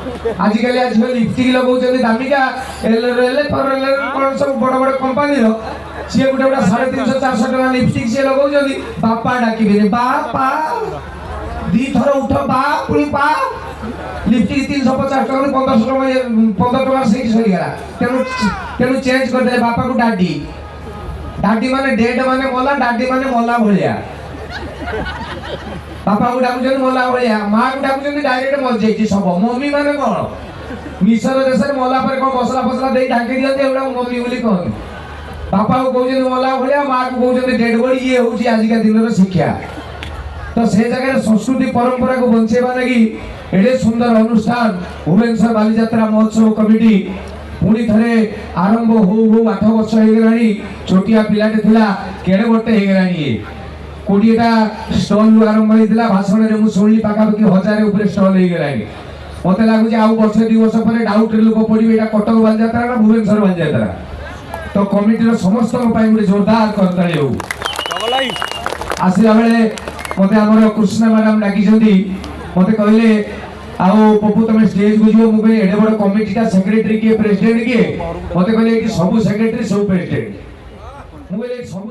आजिकल आज लिपस्टिक लगाउछन दामिका सब बड़ बड़ कंपनी रो सी गोटे गोटे 350 400 टका लिपस्टिक सी लगाउछन बापा डाकिबे बापा दी थर उठ बाप पुणी पा लिपस्टिक 350 टका 15 टका से सही गला तेनु चेंज कर दे बापा को डाडी डाडी माने डेड माने मोला डाडी माने मोला भलिया बापा को डाकुछन मोला भलिया मां को डाकुछन डायरेक्ट मर जाईची सब मम्मी माने कोन मिसर देश रे मोला पर को मसला फसला देई ढाकी दियते एवडा मम्मी बोली कोन बापा को कहउछन मोला भलिया मां को कहउछन डेड बॉडी ये होची आज का दिन रो शिक्षा तो से जगह संस्कृति परंपरा को बंचेबा लगी एडे सुंदर अनुष्ठान भुवनेश्वर बालीजात्रा महोत्सव कमिटी पुणी थरे आरंभ हो 8 वर्ष हो गलानी छोटिया पिलाटे थिला केडे गोटे हो गलानी 20टा स्टॉल आरंभ होइतिला भाषण रे मु सुनली पाका पकी 1000 ऊपर स्टॉल हो गलानी मते लागु जे आउ वर्ष 2 वर्ष परे डाउट रे लोक पडिबे एटा कटक बालीजात्रा ना भुवनेश्वर बालीजात्रा तो कमिटी रो समस्त को पाई गुटे जोरदार करताळे हो आसिला बेले मते हमर कृष्णा मैडम डाकी जंदी मते कहले आउ पप्पू तुम स्टेज को जो मुबे एडे बड़ कमिटी का सेक्रेटरी के प्रेसिडेंट के मते कहले कि सब सेक्रेटरी सब प्रेसिडेंट मुबे सब